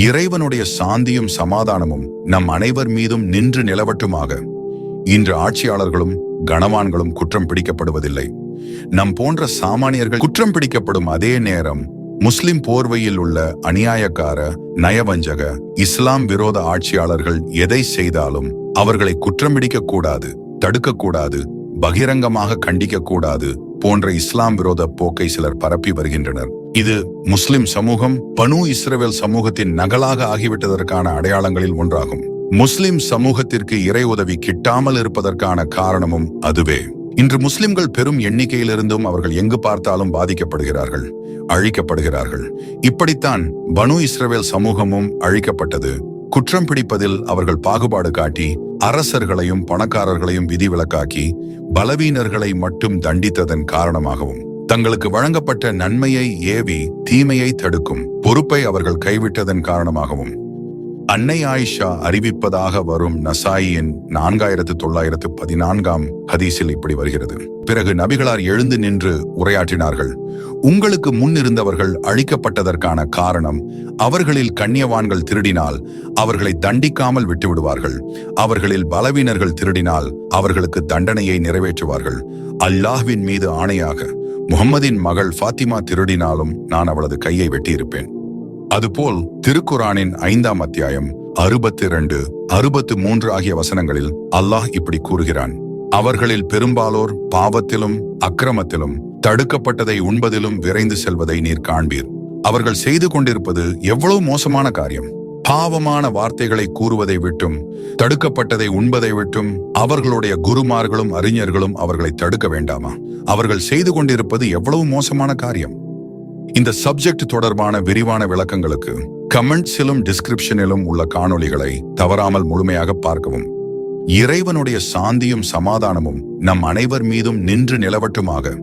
இறைவனுடைய சாந்தியும் சமாதானமும் நம் அனைவர் மீதும் நின்று நிலவட்டுமாக. இன்று ஆட்சியாளர்களும் கணவான்களும் குற்றம் பிடிக்கப்படுவதில்லை. நம் போன்ற சாமானியர்கள் குற்றம் பிடிக்கப்படும் அதே நேரம் முஸ்லிம் போர்வையில் உள்ள அநியாயக்கார, நயவஞ்சக, இஸ்லாம் விரோத ஆட்சியாளர்கள் எதை செய்தாலும் அவர்களை குற்றம் பிடிக்கக்கூடாது, தடுக்கக்கூடாது, பகிரங்கமாக கண்டிக்கக்கூடாது போன்ற இஸ்லாம் விரோத போக்கை சிலர் பரப்பி வருகின்றனர். இது முஸ்லிம் சமூகம் பனு இஸ்ரவேல் சமூகத்தின் நகலாக ஆகிவிட்டதற்கான அடையாளங்களில் ஒன்றாகும். முஸ்லிம் சமூகத்திற்கு இறை உதவி கிட்டாமல் இருப்பதற்கான காரணமும் அதுவே. இன்று முஸ்லிம்கள் பெரும் எண்ணிக்கையிலிருந்தும் அவர்கள் எங்கு பார்த்தாலும் பாதிக்கப்படுகிறார்கள், அழிக்கப்படுகிறார்கள். இப்படித்தான் பனு இஸ்ரவேல் சமூகமும் அழிக்கப்பட்டது. குற்றம் பிடிப்பதில் அவர்கள் பாகுபாடு காட்டி அரசர்களையும் பணக்காரர்களையும் விதிவிலக்காக்கி பலவீனர்களை மட்டும் தண்டித்ததன் காரணமாகவும் தங்களுக்கு வழங்கப்பட்ட நன்மையை ஏவி தீமையை தடுக்கும் பொறுப்பை அவர்கள் கைவிட்டதன் காரணமாகவும் அன்னை ஆயிஷா அறிவிப்பதாக வரும் நசாயியின் 4914 ஹதீஸில் இப்படி வருகிறது. பிறகு நபிகளார் எழுந்து நின்று உரையாற்றினார்கள். உங்களுக்கு முன் இருந்தவர்கள் அழிக்கப்பட்டதற்கான காரணம், அவர்களில் கண்ணியவான்கள் திருடினால் அவர்களை தண்டிக்காமல் விட்டுவிடுவார்கள், அவர்களில் பலவீனர்கள் திருடினால் அவர்களுக்கு தண்டனையை நிறைவேற்றுவார்கள். அல்லாஹ்வின் மீது ஆணையாக, முஹம்மதின் மகள் ஃபாத்திமா திருடினாலும் நான் அவளது கையை வெட்டியிருப்பேன். அதுபோல் திருக்குரானின் 5ஆம் அத்தியாயம் 62, 63 ஆகிய வசனங்களில் அல்லாஹ் இப்படி கூறுகிறான். அவர்களில் பெரும்பாலோர் பாவத்திலும் அக்கிரமத்திலும் தடுக்கப்பட்டதை உண்பதிலும் விரைந்து செல்வதை நீர் காண்பீர். அவர்கள் செய்து கொண்டிருப்பது எவ்வளவு மோசமான காரியம்! பாவமான வார்த்தைகளை கூறுவதை விட்டும் தடுக்கப்பட்டதை உண்பதை விட்டும் அவர்களுடைய குருமார்களும் அறிஞர்களும் அவர்களை தடுக்க வேண்டாமா? அவர்கள் செய்து கொண்டிருப்பது எவ்வளவு மோசமான காரியம்! இந்த சப்ஜெக்ட் தொடர்பான விரிவான விளக்கங்களுக்கு கமெண்ட்ஸிலும் டிஸ்கிரிப்ஷனிலும் உள்ள காணொளிகளை தவறாமல் முழுமையாக பார்க்கவும். இறைவனுடைய சாந்தியும் சமாதானமும் நம் அனைவர் மீதும் நின்று நிலவட்டுமாக.